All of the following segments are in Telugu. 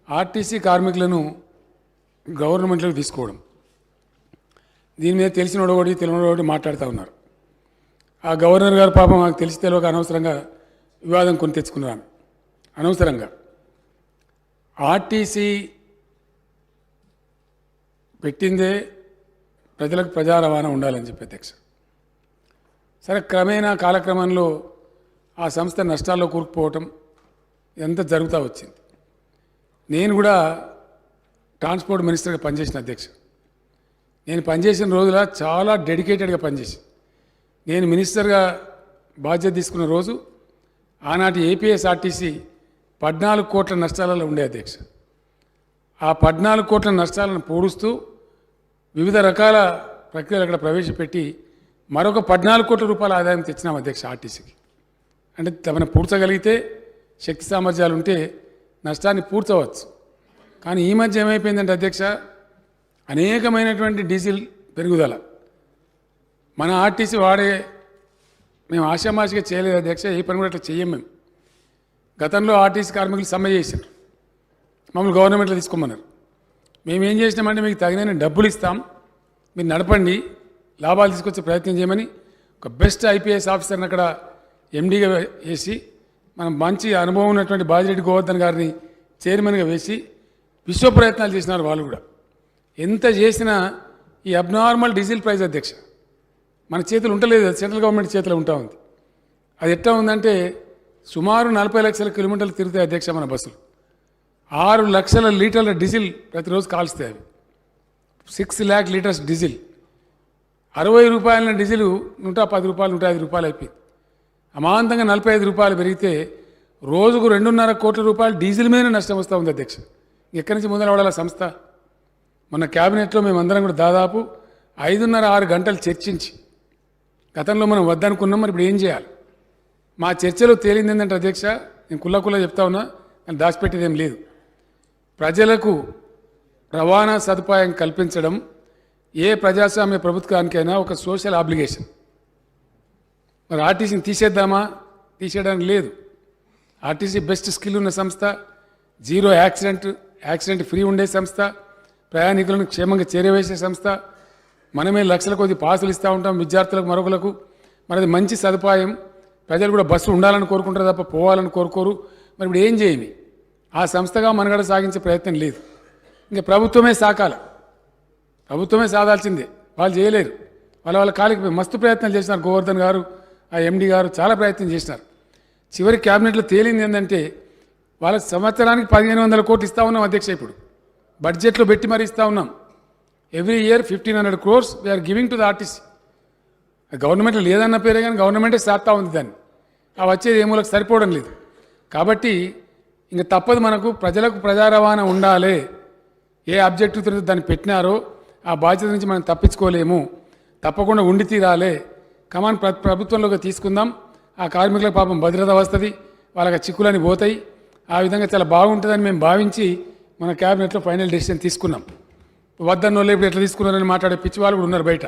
ఆర్టీసీ కార్మికులను గవర్నమెంట్లోకి తీసుకోవడం, దీని మీద తెలిసినోడు ఒకటి తెలియనోడు ఒకటి మాట్లాడుతూ ఉన్నారు. ఆ గవర్నర్ గారు పాపం మాకు తెలిసి తెలియక అనవసరంగా వివాదం కొని తెచ్చుకున్నారు. అనవసరంగా ఆర్టీసీ పెట్టిందే ప్రజలకు ప్రజా రవాణా ఉండాలని చెప్పి అధ్యక్ష. సరే, క్రమేణా కాలక్రమంలో ఆ సంస్థ నష్టాల్లో కూరుకుపోవటం ఎంత జరుగుతూ వచ్చింది. నేను కూడా ట్రాన్స్పోర్ట్ మినిస్టర్గా పనిచేసిన అధ్యక్ష. నేను పనిచేసిన రోజుల చాలా డెడికేటెడ్గా పనిచేసి, నేను మినిస్టర్గా బాధ్యత తీసుకున్న రోజు ఆనాటి ఏపీఎస్ఆర్టీసీ 14 కోట్ల నష్టాలలో ఉండే అధ్యక్ష. ఆ 14 కోట్ల నష్టాలను పూడుస్తూ వివిధ రకాల ప్రక్రియలు అక్కడ ప్రవేశపెట్టి మరొక 14 కోట్ల రూపాయల ఆదాయం తెచ్చినాం అధ్యక్ష ఆర్టీసీకి. అంటే తమను పూడ్చగలిగితే, శక్తి సామర్థ్యాలు ఉంటే నష్టాన్ని పూడ్చవచ్చు. కానీ ఈ మధ్య ఏమైపోయిందంటే అధ్యక్ష, అనేకమైనటువంటి డీజిల్ పెరుగుదల మన ఆర్టీసీ వాడే మేము ఆశామాషిగా చేయలేదు అధ్యక్ష. ఏ పని కూడా అట్లా చెయ్యం మేము. గతంలో ఆర్టీసీ కార్మికులు సమ్మె చేశారు, మమ్మల్ని గవర్నమెంట్లో తీసుకోమన్నారు. మేము ఏం చేసినామంటే మీకు తగిన డబ్బులు ఇస్తాం, మీరు నడపండి, లాభాలు తీసుకొచ్చే ప్రయత్నం చేయమని ఒక బెస్ట్ ఐపీఎస్ ఆఫీసర్ని అక్కడ ఎండీగా వేసి, మనం మంచి అనుభవం ఉన్నటువంటి బాజిరెడ్డి గోవర్ధన్ గారిని చైర్మన్గా వేసి విశ్వ ప్రయత్నాలు చేసినారు వాళ్ళు కూడా. ఎంత చేసినా ఈ అబ్నార్మల్ డీజిల్ ప్రైస్ అధ్యక్ష మన చేతులు ఉండలేదు, సెంట్రల్ గవర్నమెంట్ చేతిలో ఉంటా ఉంది. అది ఎట్లా ఉందంటే సుమారు 40 లక్షల కిలోమీటర్లు తిరుగుతాయి అధ్యక్ష మన బస్సులు. 6 లక్షల లీటర్ల డీజిల్ ప్రతిరోజు కాల్స్తాయి. అవి 6 lakh లీటర్స్ డీజిల్. 60 రూపాయల డీజిల్ 110 రూపాయలు 105 రూపాయలు అయిపోయింది. అమాంతంగా 45 రూపాయలు పెరిగితే రోజుకు 2.5 కోట్ల రూపాయలు డీజిల్ మీద నష్టం వస్తూ ఉంది అధ్యక్ష. ఎక్కడి నుంచి ముందర పడాల సంస్థ? మన క్యాబినెట్లో మేమందరం కూడా దాదాపు 5.5-6 గంటలు చర్చించి, గతంలో మనం వద్దనుకున్నాం, మరి ఇప్పుడు ఏం చేయాలి? మా చర్చలో తేలింది ఏంటంటే అధ్యక్ష, నేను కుల్ల చెప్తా ఉన్నా, కానీ దాచిపెట్టేది ఏం లేదు. ప్రజలకు రవాణా సదుపాయం కల్పించడం ఏ ప్రజాస్వామ్య ప్రభుత్వానికైనా ఒక సోషల్ ఆబ్లిగేషన్. మరి ఆర్టీసీని తీసేద్దామా? తీసేయడానికి లేదు. ఆర్టీసీ బెస్ట్ స్కిల్ ఉన్న సంస్థ, జీరో యాక్సిడెంట్ ఫ్రీ ఉండే సంస్థ, ప్రయాణికులను క్షేమంగా చేరవేసే సంస్థ. మనమే లక్షల కొద్ది పాసులు ఇస్తూ ఉంటాం విద్యార్థులకు, మరొకలకు. మరి అది మంచి సదుపాయం. ప్రజలు కూడా బస్సు ఉండాలని కోరుకుంటారు తప్ప పోవాలని కోరుకోరు. మరి ఇప్పుడు ఏం చేయని? ఆ సంస్థగా మనగడ సాగించే ప్రయత్నం లేదు. ఇంకా ప్రభుత్వమే సాకాలి, ప్రభుత్వమే సాధాల్సిందే. వాళ్ళు చేయలేరు. వాళ్ళ కాలికి మస్తు ప్రయత్నాలు చేసినారు. గోవర్ధన్ గారు, ఆ ఎండీ గారు చాలా ప్రయత్నం చేసినారు. చివరి క్యాబినెట్లో తేలింది ఏంటంటే వాళ్ళకి సంవత్సరానికి 1500 కోట్లు ఇస్తూ ఉన్నాం అధ్యక్ష. ఇప్పుడు బడ్జెట్లో పెట్టి మరీ ఇస్తూ ఉన్నాం. Every year 1500 crores we're giving to the RTC. గవర్నమెంట్లో లేదన్న పేరే కానీ గవర్నమెంటే సాగుతూ ఉంది దాన్ని. ఆ వచ్చేది ఏమూలకు సరిపోవడం లేదు. కాబట్టి ఇంక తప్పదు మనకు, ప్రజలకు ప్రజా రవాణా ఉండాలి. ఏ ఆబ్జెక్టివ్తో దాన్ని పెట్టినారో ఆ బాధ్యత నుంచి మనం తప్పించుకోలేము. తప్పకుండా ఉండి తీరాలి. కమాన్ ప్రభుత్వంలోకి తీసుకుందాం. ఆ కార్మికులకు పాపం భద్రత వస్తుంది, వాళ్ళకి చిక్కులని పోతాయి. ఆ విధంగా చాలా బాగుంటుందని మేము భావించి మన క్యాబినెట్లో ఫైనల్ డెసిషన్ తీసుకున్నాం. వద్దన్నో లేపు ఎట్లా తీసుకున్నారని మాట్లాడే పిచ్చి వాళ్ళు కూడా ఉన్నారు బయట.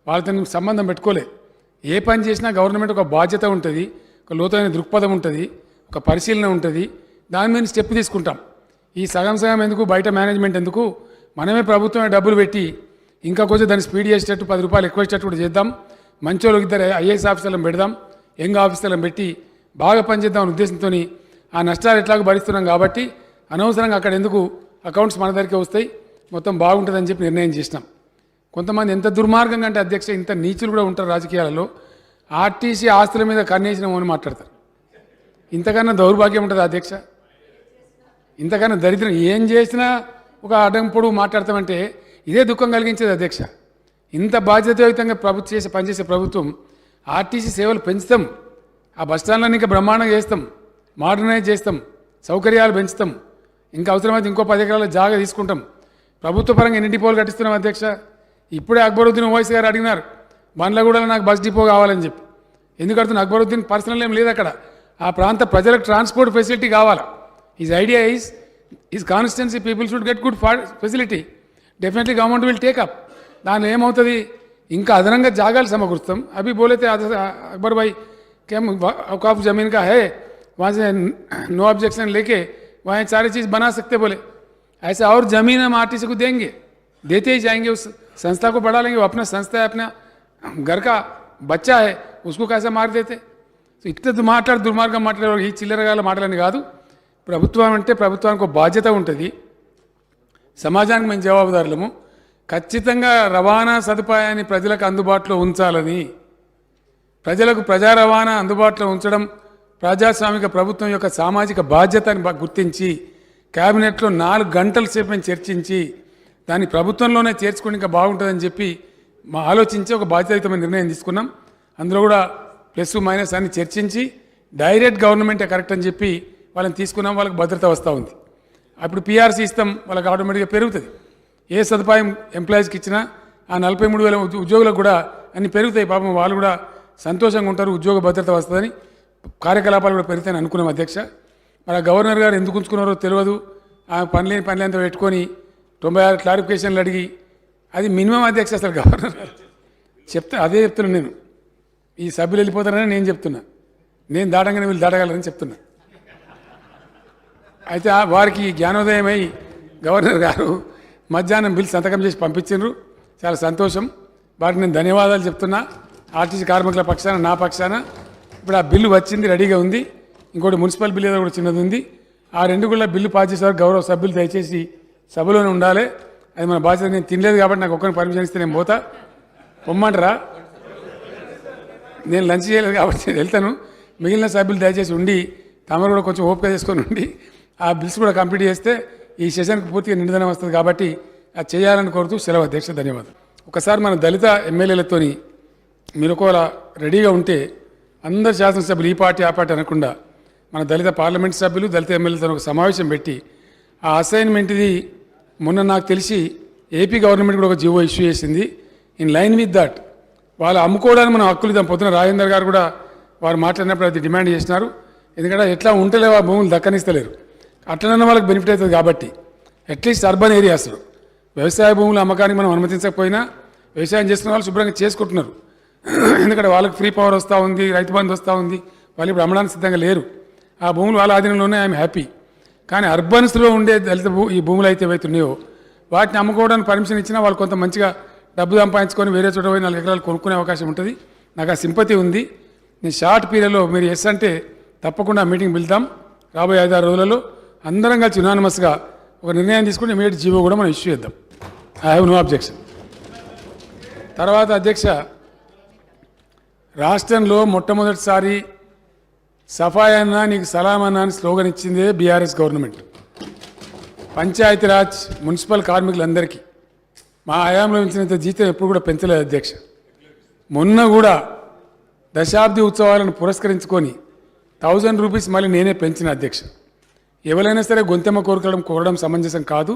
వాళ్ళతో సంబంధం పెట్టుకోలే. ఏ పని చేసినా గవర్నమెంట్ ఒక బాధ్యత ఉంటుంది, ఒక లోతైన దృక్పథం ఉంటుంది, ఒక పరిశీలన ఉంటుంది. దాని మీద స్టెప్ తీసుకుంటాం. ఈ సగం ఎందుకు, బయట మేనేజ్మెంట్ ఎందుకు? మనమే ప్రభుత్వమే డబ్బులు పెట్టి ఇంకా కొంచెం దాన్ని స్పీడ్ చేసేటట్టు 10 రూపాయలు ఎక్కువ ఇచ్చేటట్టు కూడా చేద్దాం. మంచోళ్ళకి 2 ఐఏఎస్ ఆఫీసర్లను పెడదాం, యంగ్ ఆఫీసర్లను పెట్టి బాగా పనిచేద్దామనే ఉద్దేశంతో ఆ నష్టాలు ఎట్లాగో భరిస్తున్నాం కాబట్టి అనవసరంగా అక్కడ ఎందుకు, అకౌంట్స్ మన దగ్గరికి వస్తాయి, మొత్తం బాగుంటుందని చెప్పి నిర్ణయం చేసినాం. కొంతమంది ఎంత దుర్మార్గంగా అంటే అధ్యక్ష, ఇంత నీచులు కూడా ఉంటారు రాజకీయాలలో. ఆర్టీసీ ఆస్తుల మీద కన్నేసినామని మాట్లాడతారు. ఇంతకన్నా దౌర్భాగ్యం ఉంటుంది అధ్యక్ష, ఇంతకన్నా దరిద్రం. ఏం చేసినా ఒక అడ్డంపుడు మాట్లాడతామంటే ఇదే దుఃఖం కలిగించేది అధ్యక్ష. ఇంత బాధ్యతాయుతంగా పనిచేసే ప్రభుత్వం ఆర్టీసీ సేవలు పెంచుతాం, ఆ బస్టాండ్లను ఇంకా బ్రహ్మాండంగా చేస్తాం, మోడర్నైజ్ చేస్తాం, సౌకర్యాలు పెంచుతాం, ఇంకా అవసరమైతే ఇంకో 10 ఎకరాల జాగా తీసుకుంటాం. ప్రభుత్వ పరంగా ఎన్ని డిపోలు కట్టిస్తున్నాం అధ్యక్ష? ఇప్పుడే అక్బరుద్దీన్ ఓవైసీ గారు అడిగినారు, బండ్లగూడలో నాకు బస్ డిపో కావాలని చెప్పి. ఎందుకు అడుగుతున్నా? అక్బరుద్దీన్ పర్సనల్ ఏం లేదు అక్కడ. ఆ ప్రాంత ప్రజలకు ట్రాన్స్పోర్ట్ ఫెసిలిటీ కావాలి. His idea is constituency people should get good facility. Definitely government will take up. దానిలో ఏమవుతుంది, ఇంకా అదనంగా జాగాలు సమకూరుస్తాం. అభి బోలేతే अकबर भाई क्या औकाफ ज़मीन का है, वहाँ से नो ऑब्जेक्शन लेके वहाँ सारी चीज़ बना सकते बोले. ऐसे और जमीन हम आरटीसी को देंगे, देते ही जाएंगे, उस संस्था को बढ़ा लेंगे। वो अपना संस्था है, अपना घर का बच्चा है, उसको कैसे मार देते? సో ఇట్లా దుర్మార్గం మాట్లాడే ఈ చిల్లరగాల మాటలని కాదు. ప్రభుత్వం అంటే ప్రభుత్వానికి ఒక బాధ్యత ఉంటుంది, సమాజానికి మేము జవాబుదారులము. ఖచ్చితంగా రవాణా సదుపాయాన్ని ప్రజలకు అందుబాటులో ఉంచాలని, ప్రజలకు ప్రజా రవాణా అందుబాటులో ఉంచడం ప్రజాస్వామిక ప్రభుత్వం యొక్క సామాజిక బాధ్యతని గుర్తించి క్యాబినెట్లో 4 గంటల సేపు మేము చర్చించి దాన్ని ప్రభుత్వంలోనే చేర్చుకుని ఇంకా బాగుంటుందని చెప్పి మా ఆలోచించి ఒక బాధ్యతాయుతమైన నిర్ణయం తీసుకున్నాం. అందులో కూడా ప్లస్ మైనస్ అని చర్చించి డైరెక్ట్ గవర్నమెంటే కరెక్ట్ అని చెప్పి వాళ్ళని తీసుకున్నాం. వాళ్ళకి భద్రత వస్తూ ఉంది. అప్పుడు పీఆర్సీ ఇస్తాం, వాళ్ళకి ఆటోమేటిక్గా పెరుగుతుంది. ఏ సదుపాయం ఎంప్లాయీస్కి ఇచ్చినా ఆ 43,000 ఉద్యోగులకు కూడా అన్ని పెరుగుతాయి. పాపం వాళ్ళు కూడా సంతోషంగా ఉంటారు, ఉద్యోగ భద్రత వస్తుందని, కార్యకలాపాలు కూడా పెరుగుతాయని అనుకున్నాం అధ్యక్ష. మరి గవర్నర్ గారు ఎందుకు ఉంచుకున్నారో తెలియదు. ఆ పనిలేంతా పెట్టుకొని 96 క్లారిఫికేషన్లు అడిగి, అది మినిమం అధ్యక్ష. అసలు గవర్నర్ గారు అదే చెప్తున్నాను నేను. ఈ సభ్యులు వెళ్ళిపోతారని నేను చెప్తున్నా, నేను దాటంగానే వీళ్ళు దాటగలరని చెప్తున్నా. అయితే వారికి జ్ఞానోదయమై గవర్నర్ గారు మధ్యాహ్నం బిల్ సంతకం చేసి పంపించారు. చాలా సంతోషం, వారికి నేను ధన్యవాదాలు చెప్తున్నా. ఆర్టీసీ కార్మికుల పక్షాన, నా పక్షాన. ఇప్పుడు ఆ బిల్లు వచ్చింది, రెడీగా ఉంది. ఇంకోటి మున్సిపల్ బిల్ ఏదో కూడా చిన్నది ఉంది. ఆ 2 కూడా బిల్లు పాస్ చేసేవారు గౌరవ సభ్యులు దయచేసి సభలోనే ఉండాలి. అది మన బాధ్యత. నేను తినలేదు కాబట్టి నాకు ఒక్కరిని పర్మిషన్ ఇస్తే నేను పోతా. పొమ్మంటారా? నేను లంచ్ చేయలేదు కాబట్టి నేను వెళ్తాను. మిగిలిన సభ్యులు దయచేసి ఉండి తమరు కూడా కొంచెం ఓపిక చేసుకొని ఉండి ఆ బిల్స్ కూడా కంప్లీట్ చేస్తే ఈ సెషన్కి పూర్తిగా నిండుదనం వస్తుంది. కాబట్టి అది చేయాలని కోరుతూ సెలవు అధ్యక్ష. ధన్యవాదాలు. ఒకసారి మన దళిత ఎమ్మెల్యేలతోని మీరు ఒకవేళ రెడీగా ఉంటే అందరు శాసనసభ్యులు ఈ పార్టీ ఆ పార్టీ అనకుండా మన దళిత పార్లమెంట్ సభ్యులు దళిత ఎమ్మెల్యేలతో ఒక సమావేశం పెట్టి ఆ అసైన్మెంట్ది మొన్న నాకు తెలిసి ఏపీ గవర్నమెంట్ కూడా ఒక జీవో ఇష్యూ చేసింది. ఇన్ లైన్ విత్ దట్ వాళ్ళు అమ్ముకోవడానికి మనం హక్కులు ఇద్దాం. పొద్దున రాజేందర్ గారు కూడా వారు మాట్లాడినప్పుడు అది డిమాండ్ చేసినారు. ఎందుకంటే ఎట్లా ఉంటలేవు, ఆ భూములు దక్కనిస్తలేరు. అట్లనన్నా వాళ్ళకి బెనిఫిట్ అవుతుంది కాబట్టి అట్లీస్ట్ అర్బన్ ఏరియాస్లో వ్యవసాయ భూముల అమ్మకానికి మనం అనుమతించకపోయినా వ్యవసాయం చేసుకున్న వాళ్ళు శుభ్రంగా చేసుకుంటున్నారు. ఎందుకంటే వాళ్ళకి ఫ్రీ పవర్ వస్తూ ఉంది, రైతు బంధు వస్తూ ఉంది. వాళ్ళు ఇప్పుడు అమ్మడానికి సిద్ధంగా లేరు. ఆ భూములు వాళ్ళ ఆధీనంలోనే ఐఎమ్ హ్యాపీ. కానీ అర్బన్స్లో ఉండే దళిత ఈ భూములు అయితే ఏవైతున్నాయో వాటిని అమ్ముకోవడానికి పర్మిషన్ ఇచ్చినా వాళ్ళు కొంత మంచిగా డబ్బు సంపాదించుకొని వేరే చోట పోయి 4 ఎకరాలు కొనుక్కునే అవకాశం ఉంటుంది. నాకు ఆ సింపతి ఉంది. నేను షార్ట్ పీరియడ్లో మీరు ఎస్ అంటే తప్పకుండా మీటింగ్ పిలుద్దాం. రాబోయే 5-6 రోజులలో అందరం కలిసి యునానిమస్గా ఒక నిర్ణయం తీసుకుని ఇమీడియట్ జీవో కూడా మనం ఇష్యూ చేద్దాం. I have no objection. తర్వాత అధ్యక్ష, రాష్ట్రంలో మొట్టమొదటిసారి సఫాయి అన్నా నీకు సలాం అన్నా అని స్లోగన్ ఇచ్చిందే బీఆర్ఎస్ గవర్నమెంట్. పంచాయతీరాజ్ మున్సిపల్ కార్మికులందరికీ మా హయాంలో ఇచ్చినంత జీతం ఎప్పుడు కూడా పెంచలేదు అధ్యక్ష. మొన్న కూడా దశాబ్ది ఉత్సవాలను పురస్కరించుకొని 1000 రూపీస్ మళ్ళీ నేనే పెంచిన అధ్యక్ష. ఎవరైనా సరే గొంతెమ్మ కోరడం సమంజసం కాదు.